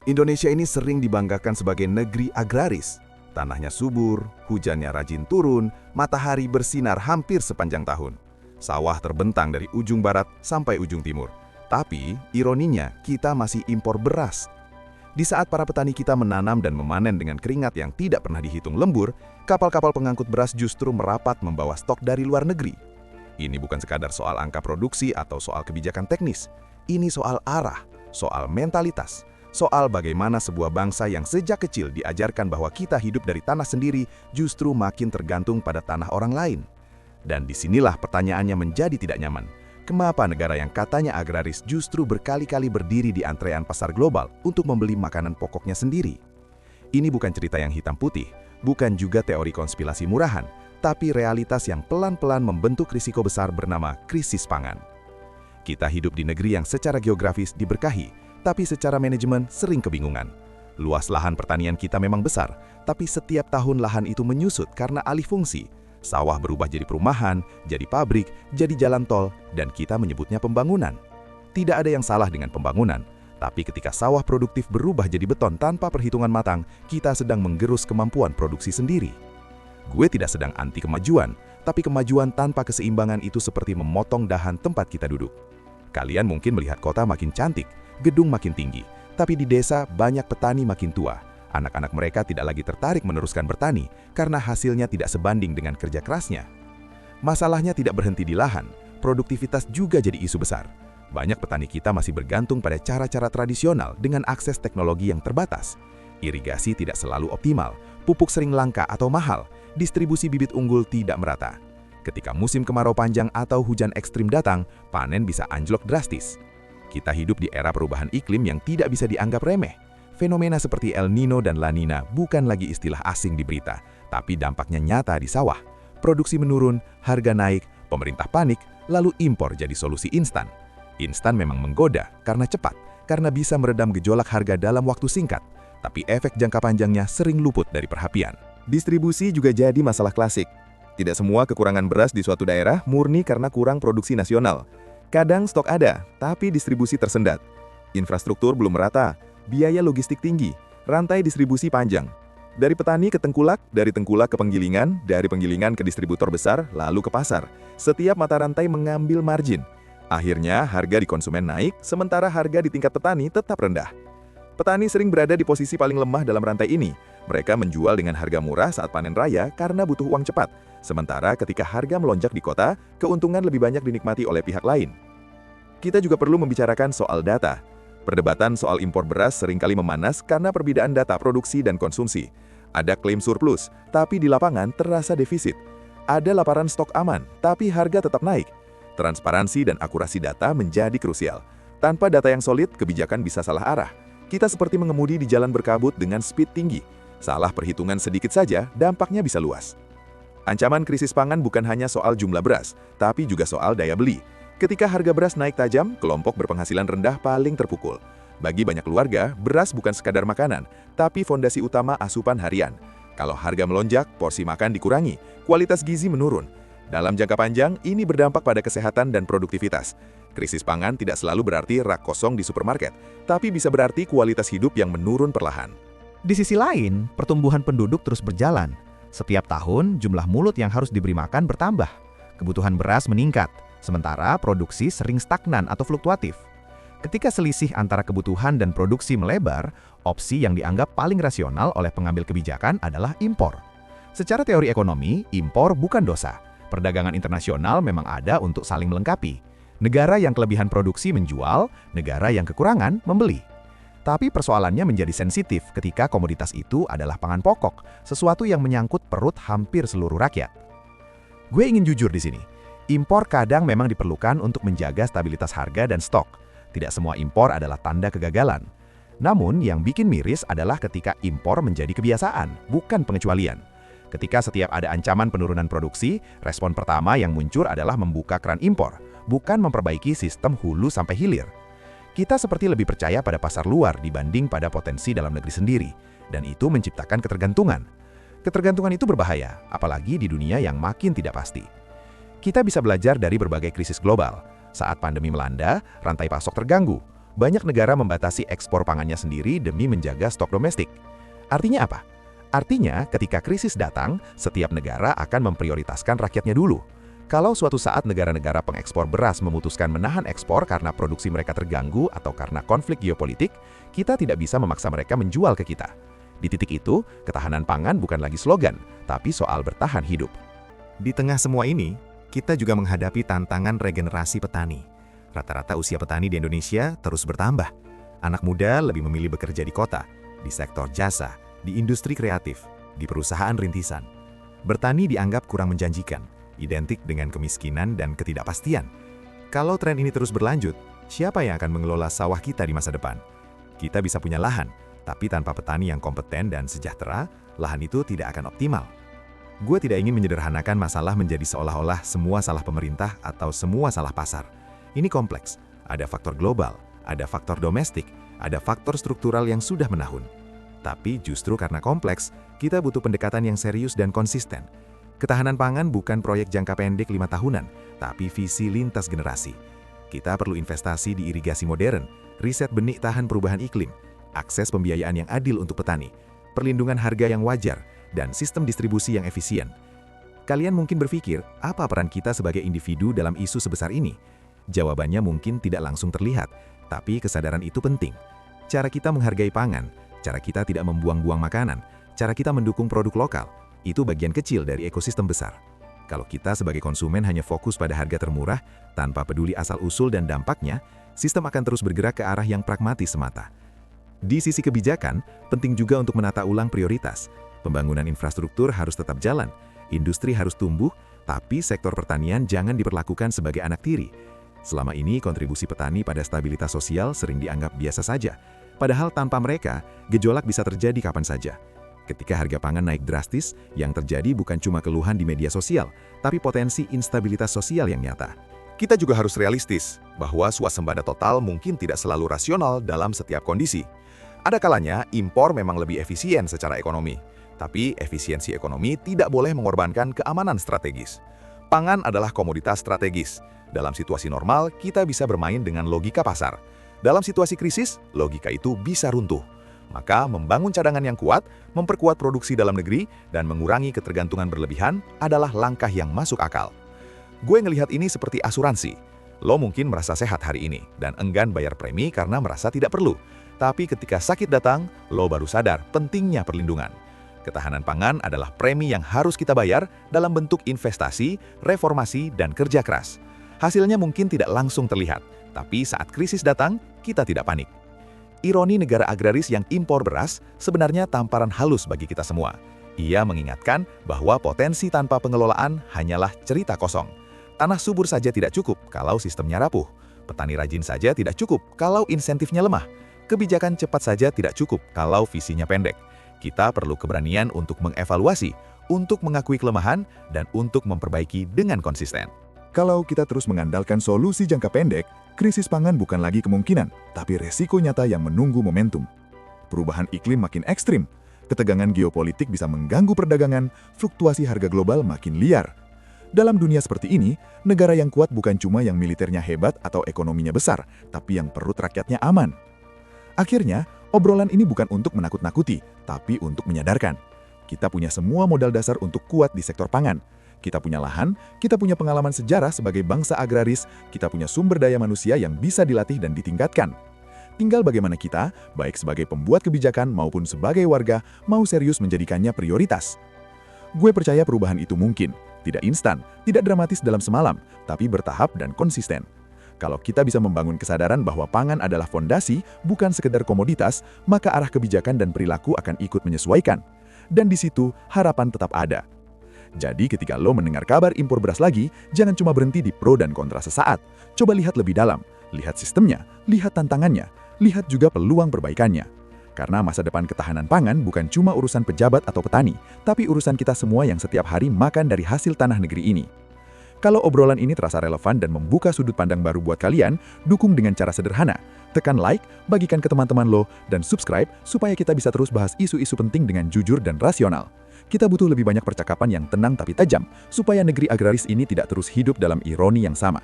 Indonesia ini sering dibanggakan sebagai negeri agraris. Tanahnya subur, hujannya rajin turun, matahari bersinar hampir sepanjang tahun. Sawah terbentang dari ujung barat sampai ujung timur. Tapi, ironinya, kita masih impor beras. Di saat para petani kita menanam dan memanen dengan keringat yang tidak pernah dihitung lembur, kapal-kapal pengangkut beras justru merapat membawa stok dari luar negeri. Ini bukan sekadar soal angka produksi atau soal kebijakan teknis. Ini soal arah, soal mentalitas, soal bagaimana sebuah bangsa yang sejak kecil diajarkan bahwa kita hidup dari tanah sendiri justru makin tergantung pada tanah orang lain. Dan disinilah pertanyaannya menjadi tidak nyaman. Kenapa negara yang katanya agraris justru berkali-kali berdiri di antrean pasar global untuk membeli makanan pokoknya sendiri? Ini bukan cerita yang hitam putih, bukan juga teori konspirasi murahan, tapi realitas yang pelan-pelan membentuk risiko besar bernama krisis pangan. Kita hidup di negeri yang secara geografis diberkahi, tapi secara manajemen sering kebingungan. Luas lahan pertanian kita memang besar, tapi setiap tahun lahan itu menyusut karena alih fungsi. Sawah berubah jadi perumahan, jadi pabrik, jadi jalan tol, dan kita menyebutnya pembangunan. Tidak ada yang salah dengan pembangunan, tapi ketika sawah produktif berubah jadi beton tanpa perhitungan matang, kita sedang menggerus kemampuan produksi sendiri. Gue tidak sedang anti kemajuan, tapi kemajuan tanpa keseimbangan itu seperti memotong dahan tempat kita duduk. Kalian mungkin melihat kota makin cantik, gedung makin tinggi, tapi di desa banyak petani makin tua. Anak-anak mereka tidak lagi tertarik meneruskan bertani karena hasilnya tidak sebanding dengan kerja kerasnya. Masalahnya tidak berhenti di lahan, produktivitas juga jadi isu besar. Banyak petani kita masih bergantung pada cara-cara tradisional dengan akses teknologi yang terbatas. Irigasi tidak selalu optimal, pupuk sering langka atau mahal, distribusi bibit unggul tidak merata. Ketika musim kemarau panjang atau hujan ekstrim datang, panen bisa anjlok drastis. Kita hidup di era perubahan iklim yang tidak bisa dianggap remeh. Fenomena seperti El Nino dan La Nina bukan lagi istilah asing di berita, tapi dampaknya nyata di sawah. Produksi menurun, harga naik, pemerintah panik, lalu impor jadi solusi instan. Instan memang menggoda karena cepat, karena bisa meredam gejolak harga dalam waktu singkat, tapi efek jangka panjangnya sering luput dari perhatian. Distribusi juga jadi masalah klasik. Tidak semua kekurangan beras di suatu daerah murni karena kurang produksi nasional. Kadang stok ada, tapi distribusi tersendat. Infrastruktur belum merata, biaya logistik tinggi, rantai distribusi panjang. Dari petani ke tengkulak, dari tengkulak ke penggilingan, dari penggilingan ke distributor besar, lalu ke pasar. Setiap mata rantai mengambil margin. Akhirnya harga di konsumen naik, sementara harga di tingkat petani tetap rendah. Petani sering berada di posisi paling lemah dalam rantai ini. Mereka menjual dengan harga murah saat panen raya karena butuh uang cepat. Sementara ketika harga melonjak di kota, keuntungan lebih banyak dinikmati oleh pihak lain. Kita juga perlu membicarakan soal data. Perdebatan soal impor beras seringkali memanas karena perbedaan data produksi dan konsumsi. Ada klaim surplus, tapi di lapangan terasa defisit. Ada laporan stok aman, tapi harga tetap naik. Transparansi dan akurasi data menjadi krusial. Tanpa data yang solid, kebijakan bisa salah arah. Kita seperti mengemudi di jalan berkabut dengan speed tinggi. Salah perhitungan sedikit saja, dampaknya bisa luas. Ancaman krisis pangan bukan hanya soal jumlah beras, tapi juga soal daya beli. Ketika harga beras naik tajam, kelompok berpenghasilan rendah paling terpukul. Bagi banyak keluarga, beras bukan sekadar makanan, tapi fondasi utama asupan harian. Kalau harga melonjak, porsi makan dikurangi, kualitas gizi menurun. Dalam jangka panjang, ini berdampak pada kesehatan dan produktivitas. Krisis pangan tidak selalu berarti rak kosong di supermarket, tapi bisa berarti kualitas hidup yang menurun perlahan. Di sisi lain, pertumbuhan penduduk terus berjalan. Setiap tahun, jumlah mulut yang harus diberi makan bertambah. Kebutuhan beras meningkat, sementara produksi sering stagnan atau fluktuatif. Ketika selisih antara kebutuhan dan produksi melebar, opsi yang dianggap paling rasional oleh pengambil kebijakan adalah impor. Secara teori ekonomi, impor bukan dosa. Perdagangan internasional memang ada untuk saling melengkapi. Negara yang kelebihan produksi menjual, negara yang kekurangan membeli. Tapi persoalannya menjadi sensitif ketika komoditas itu adalah pangan pokok, sesuatu yang menyangkut perut hampir seluruh rakyat. Gue ingin jujur di sini. Impor kadang memang diperlukan untuk menjaga stabilitas harga dan stok. Tidak semua impor adalah tanda kegagalan. Namun, yang bikin miris adalah ketika impor menjadi kebiasaan, bukan pengecualian. Ketika setiap ada ancaman penurunan produksi, respon pertama yang muncul adalah membuka keran impor, bukan memperbaiki sistem hulu sampai hilir. Kita seperti lebih percaya pada pasar luar dibanding pada potensi dalam negeri sendiri, dan itu menciptakan ketergantungan. Ketergantungan itu berbahaya, apalagi di dunia yang makin tidak pasti. Kita bisa belajar dari berbagai krisis global. Saat pandemi melanda, rantai pasok terganggu. Banyak negara membatasi ekspor pangannya sendiri demi menjaga stok domestik. Artinya apa? Artinya, ketika krisis datang, setiap negara akan memprioritaskan rakyatnya dulu. Kalau suatu saat negara-negara pengekspor beras memutuskan menahan ekspor karena produksi mereka terganggu atau karena konflik geopolitik, kita tidak bisa memaksa mereka menjual ke kita. Di titik itu, ketahanan pangan bukan lagi slogan, tapi soal bertahan hidup. Di tengah semua ini, kita juga menghadapi tantangan regenerasi petani. Rata-rata usia petani di Indonesia terus bertambah. Anak muda lebih memilih bekerja di kota, di sektor jasa, di industri kreatif, di perusahaan rintisan. Bertani dianggap kurang menjanjikan, identik dengan kemiskinan dan ketidakpastian. Kalau tren ini terus berlanjut, siapa yang akan mengelola sawah kita di masa depan? Kita bisa punya lahan, tapi tanpa petani yang kompeten dan sejahtera, lahan itu tidak akan optimal. Gue tidak ingin menyederhanakan masalah menjadi seolah-olah semua salah pemerintah atau semua salah pasar. Ini kompleks, ada faktor global, ada faktor domestik, ada faktor struktural yang sudah menahun. Tapi justru karena kompleks, kita butuh pendekatan yang serius dan konsisten. Ketahanan pangan bukan proyek jangka pendek 5 tahunan, tapi visi lintas generasi. Kita perlu investasi di irigasi modern, riset benih tahan perubahan iklim, akses pembiayaan yang adil untuk petani, perlindungan harga yang wajar, dan sistem distribusi yang efisien. Kalian mungkin berpikir, apa peran kita sebagai individu dalam isu sebesar ini? Jawabannya mungkin tidak langsung terlihat, tapi kesadaran itu penting. Cara kita menghargai pangan, cara kita tidak membuang-buang makanan, cara kita mendukung produk lokal, itu bagian kecil dari ekosistem besar. Kalau kita sebagai konsumen hanya fokus pada harga termurah, tanpa peduli asal-usul dan dampaknya, sistem akan terus bergerak ke arah yang pragmatis semata. Di sisi kebijakan, penting juga untuk menata ulang prioritas. Pembangunan infrastruktur harus tetap jalan, industri harus tumbuh, tapi sektor pertanian jangan diperlakukan sebagai anak tiri. Selama ini, kontribusi petani pada stabilitas sosial sering dianggap biasa saja. Padahal tanpa mereka, gejolak bisa terjadi kapan saja. Ketika harga pangan naik drastis, yang terjadi bukan cuma keluhan di media sosial, tapi potensi instabilitas sosial yang nyata. Kita juga harus realistis bahwa swasembada total mungkin tidak selalu rasional dalam setiap kondisi. Ada kalanya impor memang lebih efisien secara ekonomi, tapi efisiensi ekonomi tidak boleh mengorbankan keamanan strategis. Pangan adalah komoditas strategis. Dalam situasi normal, kita bisa bermain dengan logika pasar. Dalam situasi krisis, logika itu bisa runtuh. Maka membangun cadangan yang kuat, memperkuat produksi dalam negeri, dan mengurangi ketergantungan berlebihan adalah langkah yang masuk akal. Gue ngelihat ini seperti asuransi. Lo mungkin merasa sehat hari ini, dan enggan bayar premi karena merasa tidak perlu. Tapi ketika sakit datang, lo baru sadar pentingnya perlindungan. Ketahanan pangan adalah premi yang harus kita bayar dalam bentuk investasi, reformasi, dan kerja keras. Hasilnya mungkin tidak langsung terlihat, tapi saat krisis datang, kita tidak panik. Ironi negara agraris yang impor beras sebenarnya tamparan halus bagi kita semua. Ia mengingatkan bahwa potensi tanpa pengelolaan hanyalah cerita kosong. Tanah subur saja tidak cukup kalau sistemnya rapuh. Petani rajin saja tidak cukup kalau insentifnya lemah. Kebijakan cepat saja tidak cukup kalau visinya pendek. Kita perlu keberanian untuk mengevaluasi, untuk mengakui kelemahan, dan untuk memperbaiki dengan konsisten. Kalau kita terus mengandalkan solusi jangka pendek, krisis pangan bukan lagi kemungkinan, tapi resiko nyata yang menunggu momentum. Perubahan iklim makin ekstrim, ketegangan geopolitik bisa mengganggu perdagangan, fluktuasi harga global makin liar. Dalam dunia seperti ini, negara yang kuat bukan cuma yang militernya hebat atau ekonominya besar, tapi yang perut rakyatnya aman. Akhirnya, obrolan ini bukan untuk menakut-nakuti, tapi untuk menyadarkan. Kita punya semua modal dasar untuk kuat di sektor pangan. Kita punya lahan, kita punya pengalaman sejarah sebagai bangsa agraris, kita punya sumber daya manusia yang bisa dilatih dan ditingkatkan. Tinggal bagaimana kita, baik sebagai pembuat kebijakan maupun sebagai warga, mau serius menjadikannya prioritas. Gue percaya perubahan itu mungkin, tidak instan, tidak dramatis dalam semalam, tapi bertahap dan konsisten. Kalau kita bisa membangun kesadaran bahwa pangan adalah fondasi, bukan sekedar komoditas, maka arah kebijakan dan perilaku akan ikut menyesuaikan. Dan di situ, harapan tetap ada. Jadi ketika lo mendengar kabar impor beras lagi, jangan cuma berhenti di pro dan kontra sesaat. Coba lihat lebih dalam, lihat sistemnya, lihat tantangannya, lihat juga peluang perbaikannya. Karena masa depan ketahanan pangan bukan cuma urusan pejabat atau petani, tapi urusan kita semua yang setiap hari makan dari hasil tanah negeri ini. Kalau obrolan ini terasa relevan dan membuka sudut pandang baru buat kalian, dukung dengan cara sederhana. Tekan like, bagikan ke teman-teman lo, dan subscribe supaya kita bisa terus bahas isu-isu penting dengan jujur dan rasional. Kita butuh lebih banyak percakapan yang tenang tapi tajam, supaya negeri agraris ini tidak terus hidup dalam ironi yang sama.